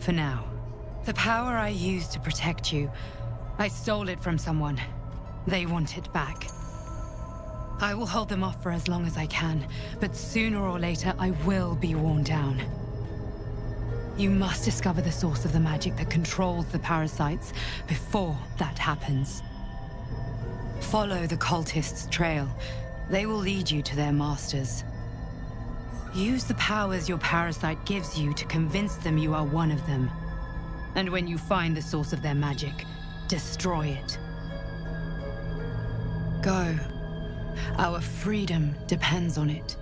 for now. The power I used to protect you, I stole it from someone. They want it back. I will hold them off for as long as I can, but sooner or later I will be worn down. You must discover the source of the magic that controls the parasites before that happens. Follow the cultists' trail. They will lead you to their masters. Use the powers your parasite gives you to convince them you are one of them. And when you find the source of their magic, destroy it. Go. Our freedom depends on it.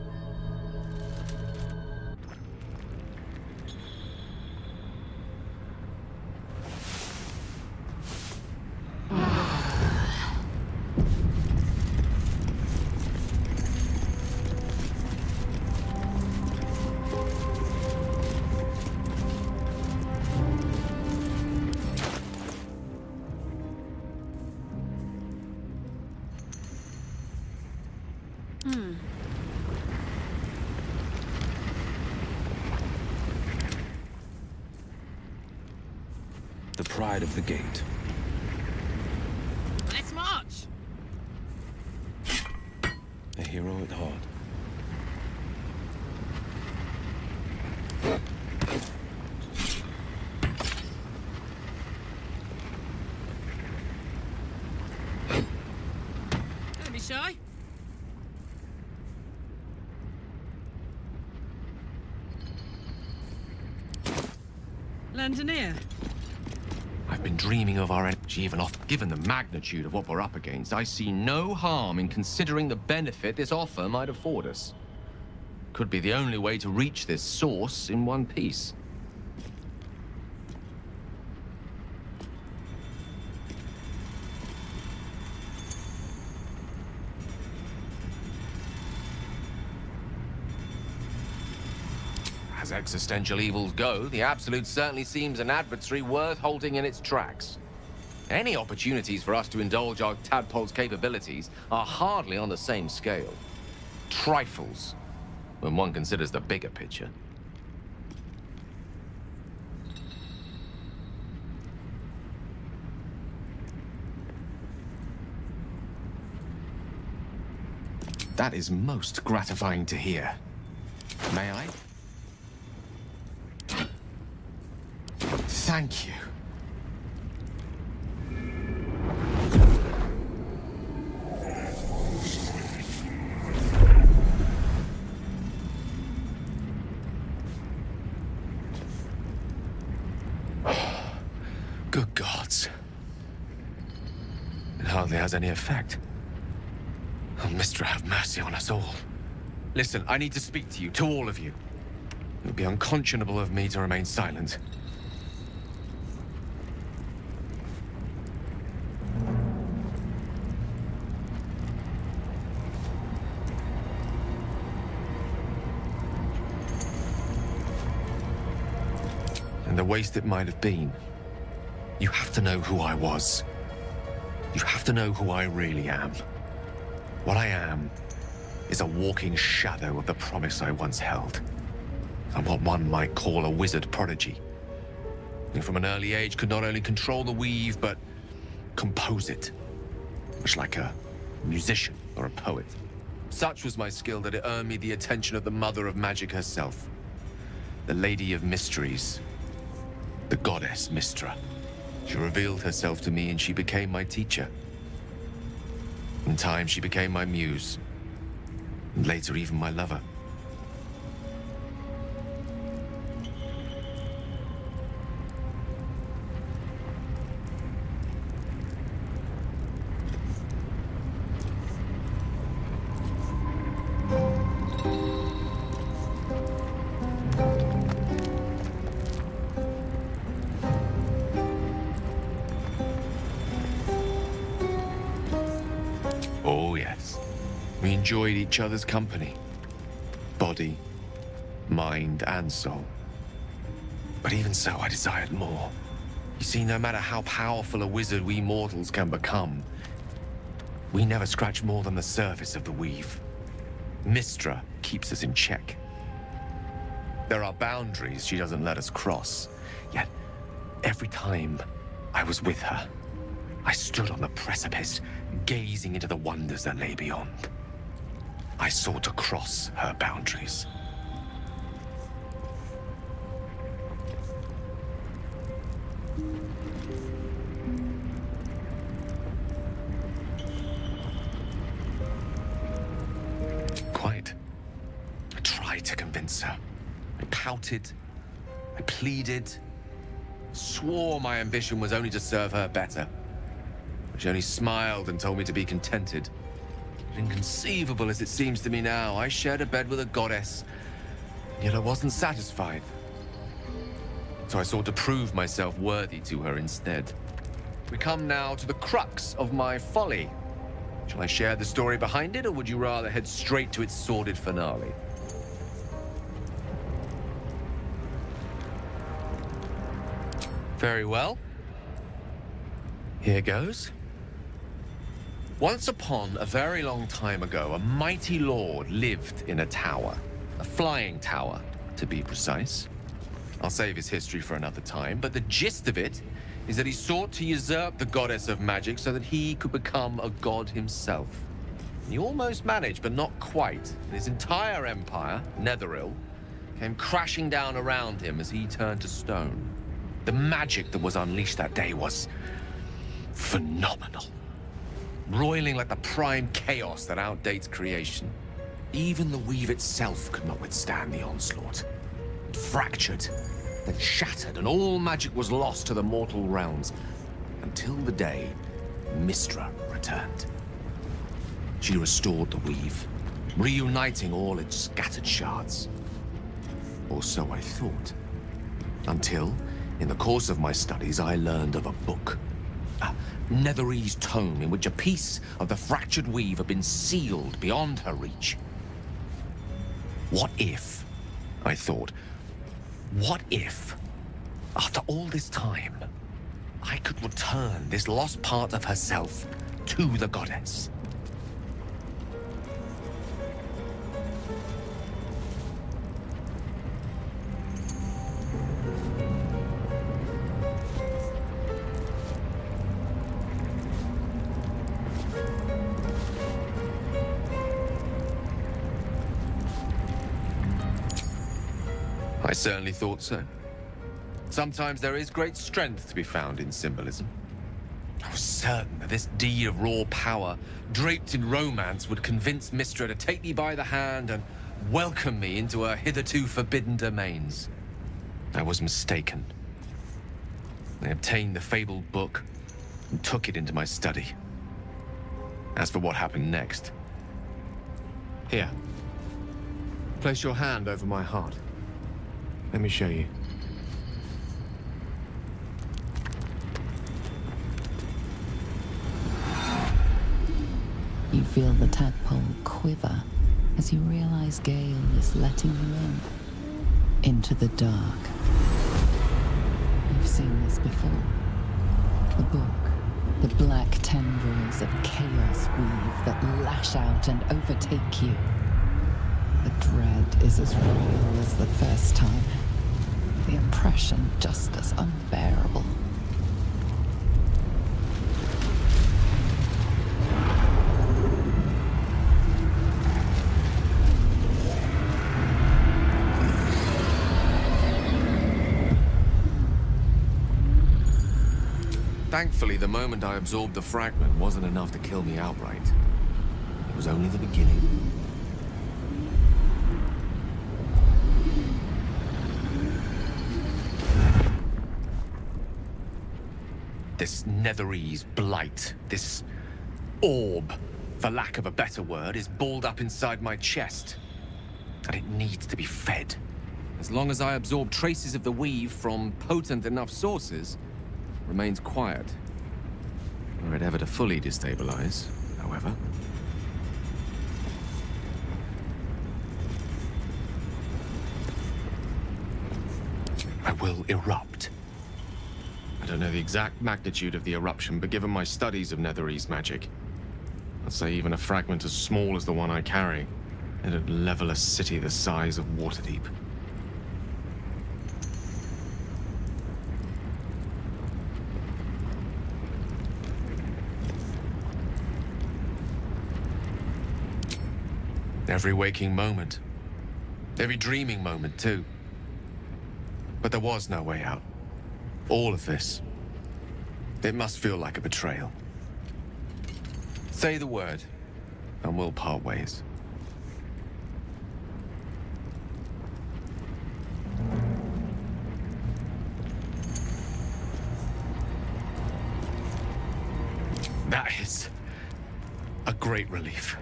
The pride of the gate. Let's march! A hero at heart. Don't be shy. Landoneer. I've been dreaming of our energy even off. Given the magnitude of what we're up against, I see no harm in considering the benefit this offer might afford us. Could be the only way to reach this source in one piece. As existential evils go, the Absolute certainly seems an adversary worth halting in its tracks. Any opportunities for us to indulge our tadpole's capabilities are hardly on the same scale. Trifles, when one considers the bigger picture. That is most gratifying to hear. May I? Thank you. Good gods. It hardly has any effect. Oh, Mistra, have mercy on us all. Listen, I need to speak to you, to all of you. It would be unconscionable of me to remain silent. And the waste it might have been. You have to know who I was. You have to know who I really am. What I am is a walking shadow of the promise I once held. I'm what one might call a wizard prodigy. Who from an early age could not only control the weave, but compose it. Much like a musician or a poet. Such was my skill that it earned me the attention of the mother of magic herself. The Lady of Mysteries. The goddess Mistra. She revealed herself to me and she became my teacher. In time, she became my muse. And later, even my lover. Oh, yes. We enjoyed each other's company. Body, mind, and soul. But even so, I desired more. You see, no matter how powerful a wizard we mortals can become, we never scratch more than the surface of the weave. Mistra keeps us in check. There are boundaries she doesn't let us cross. Yet, every time I was with her, I stood on the precipice, gazing into the wonders that lay beyond. I sought to cross her boundaries. Quite. I tried to convince her. I pouted. I pleaded. Swore my ambition was only to serve her better. She only smiled and told me to be contented. But inconceivable as it seems to me now, I shared a bed with a goddess, yet I wasn't satisfied. So I sought to prove myself worthy to her instead. We come now to the crux of my folly. Shall I share the story behind it, or would you rather head straight to its sordid finale? Very well. Here goes. Once upon a very long time ago, a mighty lord lived in a tower. A flying tower, to be precise. I'll save his history for another time, but the gist of it is that he sought to usurp the goddess of magic so that he could become a god himself. He almost managed, but not quite. And his entire empire, Netheril, came crashing down around him as he turned to stone. The magic that was unleashed that day was phenomenal. Roiling like the prime chaos that outdates creation. Even the weave itself could not withstand the onslaught. It fractured, then shattered, and all magic was lost to the mortal realms. Until the day Mystra returned. She restored the weave, reuniting all its scattered shards. Or so I thought. Until, in the course of my studies, I learned of a book. A Netherese tome in which a piece of the fractured weave had been sealed beyond her reach. What if, I thought, what if, after all this time, I could return this lost part of herself to the goddess? I certainly thought so. Sometimes there is great strength to be found in symbolism. I was certain that this deed of raw power, draped in romance, would convince Mystra to take me by the hand and welcome me into her hitherto forbidden domains. I was mistaken. I obtained the fabled book and took it into my study. As for what happened next... Here. Place your hand over my heart. Let me show you. You feel the tadpole quiver as you realize Gale is letting you into the dark. You've seen this before. The book, the black tendrils of chaos weave that lash out and overtake you. The dread is as real as the first time. The oppression just as unbearable. Thankfully, the moment I absorbed the fragment wasn't enough to kill me outright. It was only the beginning. This Netherese blight, this orb, for lack of a better word, is balled up inside my chest. And it needs to be fed. As long as I absorb traces of the weave from potent enough sources, it remains quiet. Were it ever to fully destabilize, however. I will erupt. I don't know the exact magnitude of the eruption, but given my studies of Netherese magic, I'd say even a fragment as small as the one I carry, it'd level a city the size of Waterdeep. Every waking moment. Every dreaming moment, too. But there was no way out. All of this. It must feel like a betrayal. Say the word, and we'll part ways. That is a great relief.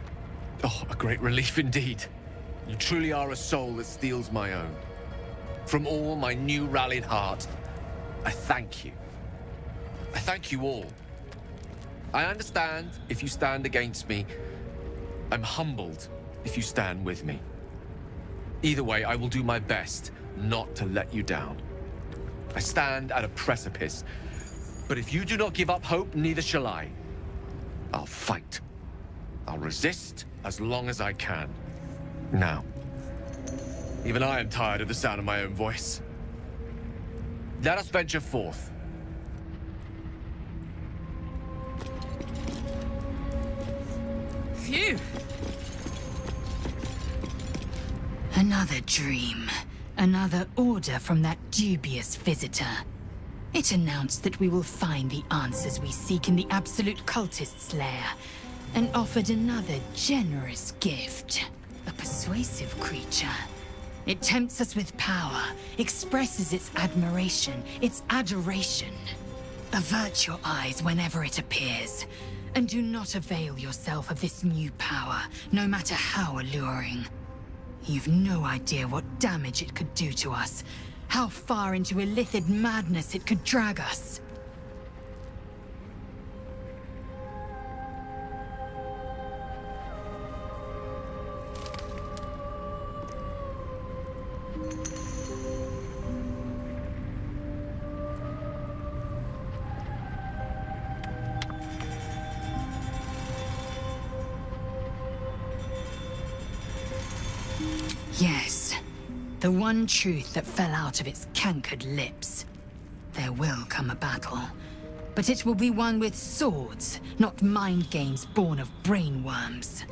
Oh, a great relief indeed. You truly are a soul that steals my own. From all my new rallied heart, I thank you. I thank you all. I understand if you stand against me. I'm humbled if you stand with me. Either way, I will do my best not to let you down. I stand at a precipice, but if you do not give up hope, neither shall I. I'll fight. I'll resist as long as I can. Now, even I am tired of the sound of my own voice. Let us venture forth. Phew! Another dream. Another order from that dubious visitor. It announced that we will find the answers we seek in the absolute cultist's lair, and offered another generous gift. A persuasive creature. It tempts us with power, expresses its admiration, its adoration. Avert your eyes whenever it appears, and do not avail yourself of this new power, no matter how alluring. You've no idea what damage it could do to us, how far into illithid madness it could drag us. Yes, the one truth that fell out of its cankered lips. There will come a battle, but it will be one with swords, not mind games born of brainworms.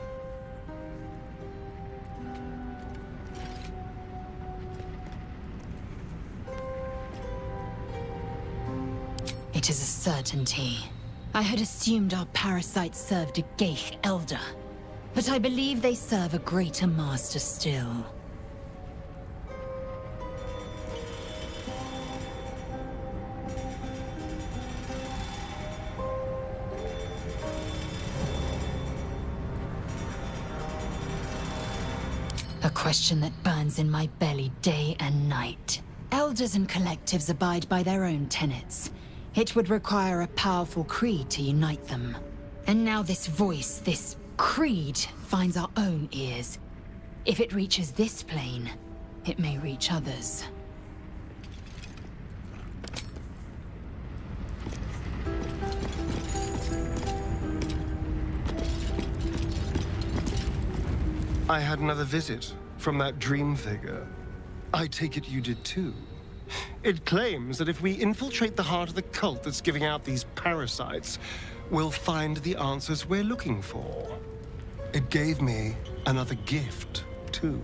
It is a certainty. I had assumed our parasites served a Geich elder, but I believe they serve a greater master still. A question that burns in my belly day and night. Elders and collectives abide by their own tenets. It would require a powerful creed to unite them. And now this voice, this creed, finds our own ears. If it reaches this plane, it may reach others. I had another visit from that dream figure. I take it you did too. It claims that if we infiltrate the heart of the cult that's giving out these parasites, we'll find the answers we're looking for. It gave me another gift, too.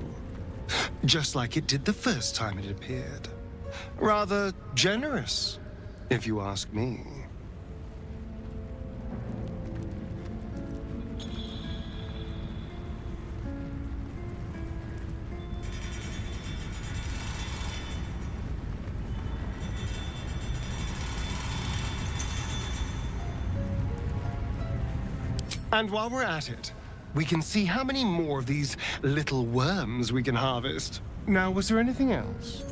Just like it did the first time it appeared. Rather generous, if you ask me. And while we're at it, we can see how many more of these little worms we can harvest. Now, was there anything else?